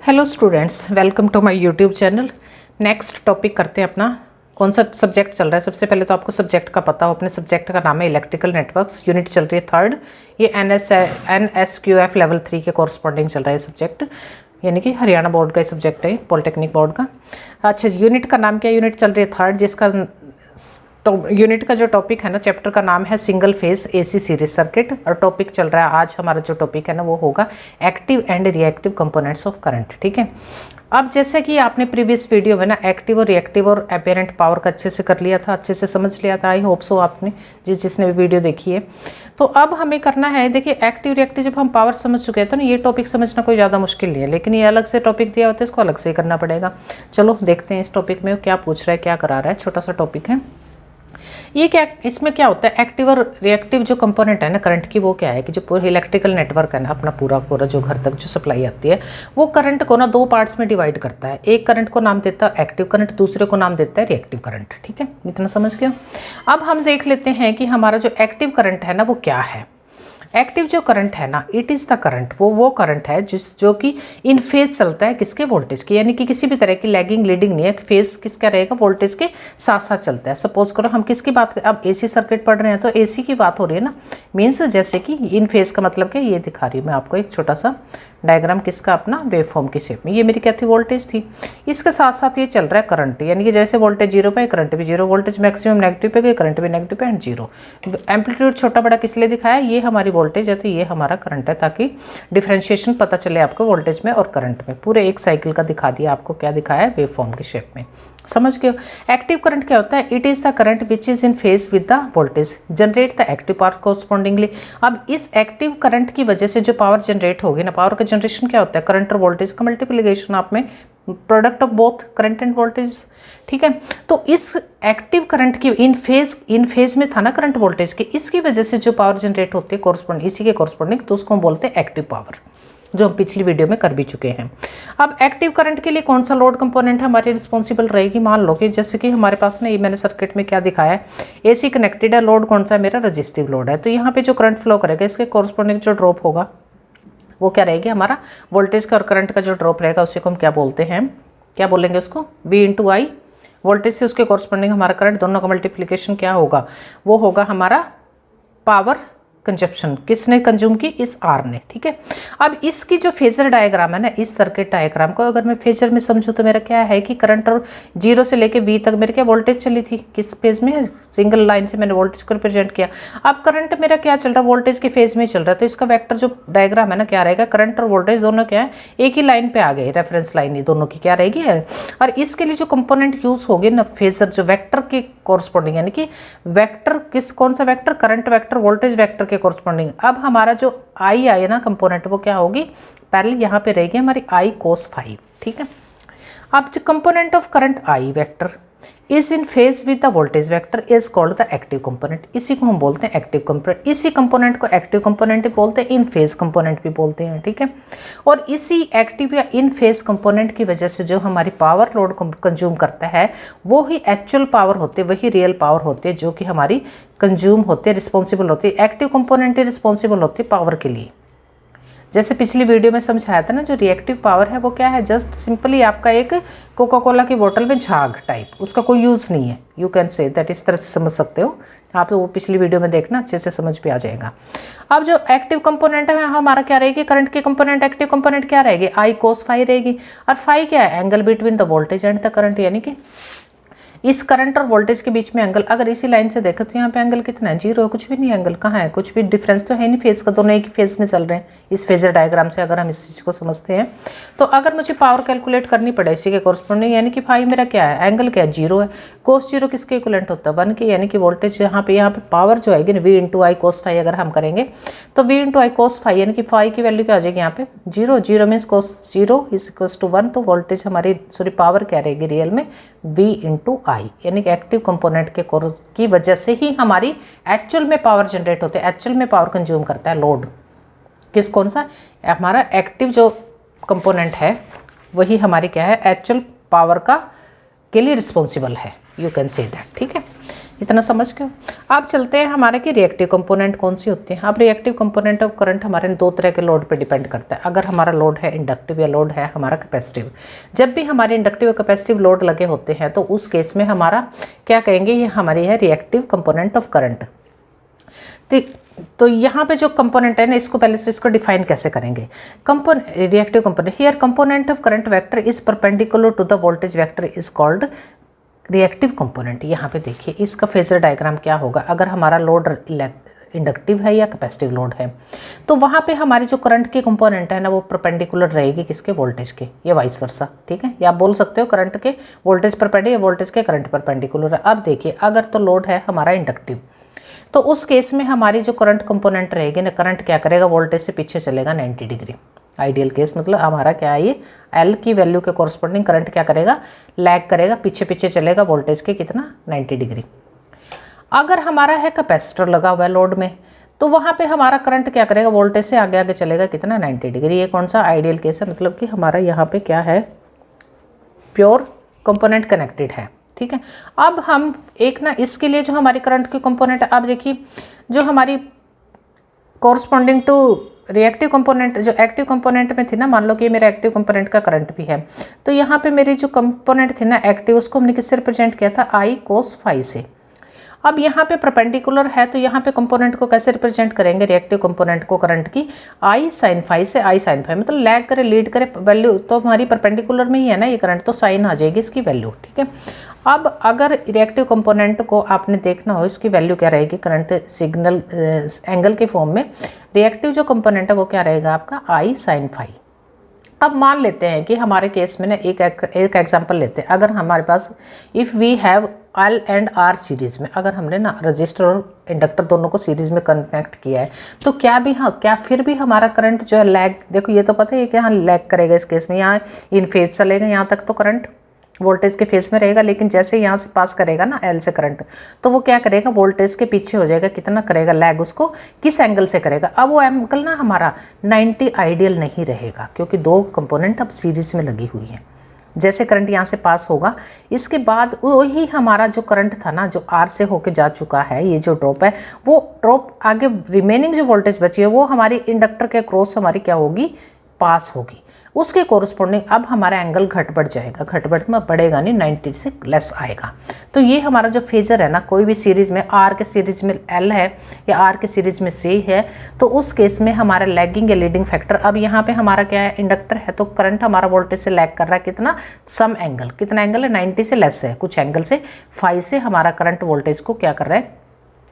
Hello students, welcome to my YouTube channel. Next topic करते हैं अपना। कौन सा सब्जेक्ट चल रहा है? सबसे पहले तो आपको सब्जेक्ट का पता हो। अपने सब्जेक्ट का नाम है इलेक्ट्रिकल नेटवर्क्स, यूनिट चल रही है थर्ड। ये NSQF लेवल 3 के कॉरस्पॉन्डिंग चल रहा है सब्जेक्ट, यानी कि हरियाणा बोर्ड का सब्जेक्ट है, पॉलिटेक्निक बोर्ड का। अच्छा, यूनिट का नाम क्या है? यूनिट चल रही है थर्ड, जिसका यूनिट का जो टॉपिक है ना, चैप्टर का नाम है single phase AC series circuit. और टॉपिक चल रहा है आज हमारा जो टॉपिक है ना, वो होगा active and reactive components of current. ठीक है। अब जैसे कि आपने प्रीवियस वीडियो में ना एक्टिव और रिएक्टिव और अपेरेंट पावर का अच्छे से कर लिया था, अच्छे से समझ लिया था। आई होप सो आपने जिसने भी वीडियो देखी है। तो अब हमें करना है, देखिए एक्टिव रिएक्टिव जब हम पावर समझ चुके हैं तो ना ये टॉपिक समझना कोई ज़्यादा मुश्किल नहीं है, लेकिन ये अलग से टॉपिक दिया होता है, इसको अलग से करना पड़ेगा। चलो देखते हैं इस टॉपिक में क्या पूछ रहा है, क्या करा रहा है। छोटा सा टॉपिक है ये। क्या इसमें क्या होता है, एक्टिव और रिएक्टिव जो कंपोनेंट है ना करंट की, वो क्या है कि जो पूरा इलेक्ट्रिकल नेटवर्क है ना अपना पूरा जो घर तक जो सप्लाई आती है, वो करंट को ना दो पार्ट्स में डिवाइड करता है। एक करंट को नाम देता है एक्टिव करंट, दूसरे को नाम देता है रिएक्टिव करंट। ठीक है, इतना समझ गए। अब हम देख लेते हैं कि हमारा जो एक्टिव करंट है ना वो क्या है। एक्टिव जो करंट है ना, इट इज़ द करंट, वो करंट है जो कि इन फेज चलता है किसके? वोल्टेज की, यानी कि किसी भी तरह की लैगिंग लीडिंग नहीं है, फेज किसका रहेगा? वोल्टेज के साथ साथ चलता है। सपोज करो हम किसकी बात करें, अब AC सर्किट पढ़ रहे हैं तो AC की बात हो रही है ना, मीन्स जैसे कि इन फेज का मतलब क्या, ये दिखा रही हूँ मैं आपको एक छोटा सा डायग्राम किसका, अपना वेव फॉर्म की शेप में। ये मेरी क्या थी? वोल्टेज थी। इसके साथ साथ ये चल रहा है करंट, यानी कि जैसे वोल्टेज जीरो पे करंट भी जीरो, वोल्टेज मैक्सिमम नेगेटिव पे गई, करंट भी नेगेटिव पे एंड जीरो। एम्पलीट्यूड छोटा बड़ा किस लिए दिखाया? ये हमारी वोल्टेज है तो ये हमारा करंट है, ताकि डिफ्रेंशिएशन पता चले आपको वोल्टेज में और करंट में। पूरे एक साइकिल का दिखा दिया आपको, क्या दिखाया है? वेव फॉर्म की शेप में। समझ गए? एक्टिव करंट क्या होता है? It is the current which is in phase with the voltage, generate the active power correspondingly. अब इस एक्टिव करंट की वजह से जो पावर जनरेट होगी ना, पावर का जनरेशन क्या होता है? करंट और वोल्टेज का मल्टीप्लिकेशन, आप में product of both current end voltage. ठीक है, तो इस एक्टिव करंट की इन फेज में था ना करंट वोल्टेज के, इसकी वजह से जो पावर जनरेट होती है कोरस्पॉन्डिंग, इसी के कोरस्पॉन्डिंग, तो उसको हम बोलते हैं एक्टिव पावर, जो हम पिछली वीडियो में कर भी चुके हैं। अब एक्टिव करंट के लिए कौन सा लोड कंपोनेंट हमारी रिस्पॉन्सिबल रहेगी? मान लो कि जैसे कि हमारे पास ना, ये मैंने सर्किट में क्या दिखाया है, AC कनेक्टेड है, लोड कौन सा है? मेरा रजिस्टिव लोड है। तो यहाँ पे जो करंट फ्लो करेगा, इसके कोरस्पॉन्डिंग जो ड्रॉप होगा वो क्या रहेगी? हमारा वोल्टेज का और करंट का जो ड्रॉप रहेगा उसी को हम क्या बोलते हैं? क्या बोलेंगे उसको? V × I। वोल्टेज से उसके कोरस्पॉन्डिंग हमारा करंट, दोनों का मल्टीप्लिकेशन क्या होगा? वो होगा हमारा पावर कंजप्शन। किसने कंज्यूम की? इस R ने। ठीक है, अब इसकी जो फेजर डायग्राम है ना, इस सर्किट डायग्राम को अगर मैं फेजर में समझूं तो मेरा क्या है कि करंट और 0 से लेके V तक मेरे क्या वोल्टेज चली थी? किस फेज में? सिंगल लाइन से मैंने वोल्टेज को रिप्रेजेंट किया। अब करंट मेरा क्या चल रहा है? वोल्टेज के फेज में चल रहा है, तो इसका वेक्टर जो डायग्राम है ना क्या रहेगा? करंट और वोल्टेज दोनों क्या है? एक ही लाइन पे आ गए, रेफरेंस लाइन ही दोनों की क्या रहेगी? और इसके लिए जो कंपोनेंट यूज होगी ना फेजर, जो वेक्टर के कोरस्पॉन्डिंग, यानी कि वेक्टर कौन सा vector? Current vector, voltage vector के कोरस्पॉन्डिंग। अब हमारा जो I आए ना कंपोनेंट, वो क्या होगी? पहले यहाँ पे रहेगी हमारी I cos ∅। ठीक है, अब जो component of current I vector is in phase with the voltage vector is called the active component. इसी को हम बोलते हैं एक्टिव कंपोनेंट। इसी कंपोनेंट को एक्टिव कंपोनेंट भी बोलते हैं, इन फेज कंपोनेंट भी बोलते हैं। ठीक है, और इसी एक्टिव या इन फेज कंपोनेंट की वजह से जो हमारी पावर लोड कंज्यूम करता है, वो ही एक्चुअल पावर होते, वही रियल पावर होती है जो कि हमारी कंज्यूम होते हैं, रिस्पॉन्सिबल होती है। एक्टिव कंपोनेंट ही रिस्पॉन्सिबल होती है पावर के लिए। जैसे पिछली वीडियो में समझाया था ना, जो रिएक्टिव पावर है वो क्या है? जस्ट सिंपली आपका एक कोका कोला की बोतल में झाग टाइप, उसका कोई यूज़ नहीं है। यू कैन से दैट, इस तरह से समझ सकते हो आप। वो पिछली वीडियो में देखना, अच्छे से समझ पे आ जाएगा। अब जो एक्टिव कंपोनेंट है हमारा क्या रहेगी? करंट की कंपोनेंट एक्टिव कंपोनेंट क्या रहेगी? I cos ∅ रहेगी। और ∅ क्या है? Angle between the voltage and the current, यानी कि इस करंट और वोल्टेज के बीच में एंगल। अगर इसी लाइन से देखें तो यहाँ पे एंगल कितना है? 0 है, कुछ भी नहीं। एंगल कहाँ है? कुछ भी डिफरेंस तो है नहीं फेज का, दोनों एक ही फेज में चल रहे हैं। इस फेजर डायग्राम से अगर हम इस चीज़ को समझते हैं तो अगर मुझे पावर कैलकुलेट करनी पड़े इसी के कोरस्पॉन्डिंग, यानी कि ∅ मेरा क्या है? एंगल क्या है? 0 है। cos 0 किसके इक्विवेलेंट होता है? 1 के, यानी कि वोल्टेज यहाँ पे पावर जो आएगी ना V × I cos ∅, अगर हम करेंगे तो V × I cos ∅, यानी कि ∅ की वैल्यू क्या आ जाएगी यहाँ पे? 0। 0 मीन्स cos 0 = 1, तो वोल्टेज हमारी पावर क्या रहेगी रियल में? V × I, यानी कि एक्टिव कंपोनेंट की वजह से ही हमारी एक्चुअल में पावर जनरेट होते है, एक्चुअल में पावर कंज्यूम करता है लोड। कौन सा? हमारा एक्टिव जो कंपोनेंट है वही हमारी क्या है? एक्चुअल पावर के लिए रिस्पॉन्सिबल है। You can say that. ठीक है, इतना समझ गए। अब चलते हैं हमारे की रिएक्टिव कंपोनेंट कौन सी होती है। अब रिएक्टिव कंपोनेंट ऑफ करंट हमारे दो तरह के लोड पे डिपेंड करता है। अगर हमारा लोड है इंडक्टिव या लोड है हमारा कैपेसिटिव। जब भी हमारे इंडक्टिव और कैपेसिटिव लोड लगे होते हैं तो उस केस में हमारा क्या कहेंगे, ये हमारी है रिएक्टिव कंपोनेंट ऑफ करंट। तो यहाँ पे जो कंपोनेंट है ना, इसको पहले से इसको डिफाइन कैसे करेंगे। Reactive component, here component of current vector is perpendicular to the voltage vector is called reactive component. यहाँ पे देखिए इसका फेजर डायग्राम क्या होगा। अगर हमारा लोड इंडक्टिव है या कैपेसिटिव लोड है तो वहाँ पे हमारी जो करंट की कंपोनेंट है ना वो परपेंडिकुलर रहेगी किसके, वोल्टेज के, या वाइस वर्सा। ठीक है, या आप बोल सकते हो करंट के वोल्टेज परपेंडिकुलर या वोल्टेज के करंट परपेंडिकुलर है। अब देखिए अगर तो लोड है हमारा इंडक्टिव तो उस केस में हमारी जो करंट कंपोनेंट रहेगी ना, करंट क्या करेगा, वोल्टेज से पीछे चलेगा 90 डिग्री। आइडियल केस मतलब हमारा क्या है, ये एल की वैल्यू के कॉरस्पॉन्डिंग करंट क्या करेगा, लैग करेगा, पीछे पीछे चलेगा वोल्टेज के कितना, 90 डिग्री। अगर हमारा है कैपेसिटर लगा हुआ है लोड में तो वहाँ पे हमारा करंट क्या करेगा, वोल्टेज से आगे आगे चलेगा कितना, 90 डिग्री। ये कौन सा आइडियल केस है, मतलब कि हमारा यहाँ पे क्या है, प्योर कंपोनेंट कनेक्टेड है। ठीक है, अब हम एक ना इसके लिए जो हमारी करंट की कंपोनेंट, अब देखिए जो हमारी कॉरस्पॉन्डिंग टू रिएक्टिव कंपोनेंट जो एक्टिव कंपोनेंट में थी ना, मान लो कि ये मेरा एक्टिव कंपोनेंट का करंट भी है, तो यहाँ पे मेरी जो कंपोनेंट थी ना एक्टिव, उसको हमने किससे रिप्रेजेंट किया था, आई कोस फाई से। अब यहाँ पे परपेंडिकुलर है तो यहाँ पे कंपोनेंट को कैसे रिप्रेजेंट करेंगे, रिएक्टिव कंपोनेंट को करंट की आई साइन फाई से। आई साइन फाई मतलब लैग करे लीड करे वैल्यू तो हमारी परपेंडिकुलर में ही है ना ये करंट, तो साइन आ जाएगी इसकी वैल्यू। ठीक है, अब अगर रिएक्टिव कंपोनेंट को आपने देखना हो इसकी वैल्यू क्या रहेगी, करंट सिग्नल एंगल के फॉर्म में रिएक्टिव जो कंपोनेंट है वो क्या रहेगा आपका, आई साइन फाई। अब मान लेते हैं कि हमारे केस में ना एक एग्जांपल लेते हैं। अगर हमारे पास if we have L and R series में, अगर हमने ना रजिस्टर और इंडक्टर दोनों को सीरीज़ में कनेक्ट किया है तो क्या भी, हाँ क्या फिर भी हमारा करंट जो है लैग, देखो ये तो पता है कि हाँ लैग करेगा इस केस में, यहाँ इन फेज चलेगा, यहाँ तक तो करंट वोल्टेज के फेस में रहेगा, लेकिन जैसे यहाँ से पास करेगा ना एल से करंट तो वो क्या करेगा, वोल्टेज के पीछे हो जाएगा, कितना करेगा लैग, उसको किस एंगल से करेगा। अब वो एंगल ना हमारा 90 आइडियल नहीं रहेगा क्योंकि दो कंपोनेंट अब सीरीज में लगी हुई है। जैसे करंट यहाँ से पास होगा इसके बाद वही हमारा जो करंट था ना, जो आर से होके जा चुका है, ये जो ड्रॉप है वो ड्रॉप आगे रिमेनिंग जो वोल्टेज बची है वो हमारी इंडक्टर के क्रॉस हमारी क्या होगी, पास होगी। उसके कोरस्पॉन्डिंग अब हमारा एंगल घट बढ़ जाएगा, घट बढ़ में बढ़ेगा नहीं, 90 से लेस आएगा। तो ये हमारा जो फेजर है ना, कोई भी सीरीज़ में आर के सीरीज में एल है या आर के सीरीज में सी है तो उस केस में हमारा लैगिंग या लीडिंग फैक्टर, अब यहाँ पे हमारा क्या है, इंडक्टर है तो करंट हमारा वोल्टेज से लैग कर रहा है कितना, सम एंगल, कितना एंगल है, 90 से लेस है, कुछ एंगल से फाई से हमारा करंट वोल्टेज को क्या कर रहा है,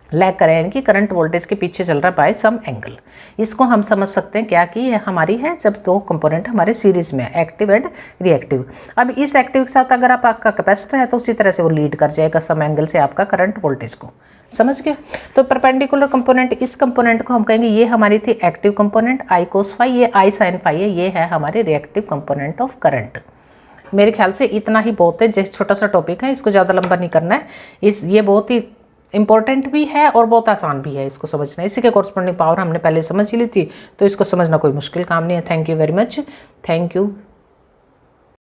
लैग करें, यानी कि करंट वोल्टेज के पीछे चल रहा है बाय सम एंगल। इसको हम समझ सकते हैं क्या कि ये हमारी है जब दो कंपोनेंट हमारे सीरीज में है, एक्टिव एंड रिएक्टिव। अब इस एक्टिव के साथ अगर आपका कैपेसिटर है तो उसी तरह से वो लीड कर जाएगा सम एंगल से आपका करंट वोल्टेज को, समझ गए। तो परपेंडिकुलर कंपोनेंट, इस कंपोनेंट को हम कहेंगे ये हमारी थी active component I cos phi, ये आई साइन फाई है, ये है हमारे रिएक्टिव कंपोनेंट ऑफ करंट। मेरे ख्याल से इतना ही बहुत है, जैसे छोटा सा टॉपिक है, इसको ज़्यादा लंबा नहीं करना है। ये बहुत ही इंपॉर्टेंट भी है और बहुत आसान भी है इसको समझना। इसी के कॉरस्पॉन्डिंग पावर हमने पहले समझ ही ली थी तो इसको समझना कोई मुश्किल काम नहीं है। Thank you very much, thank you.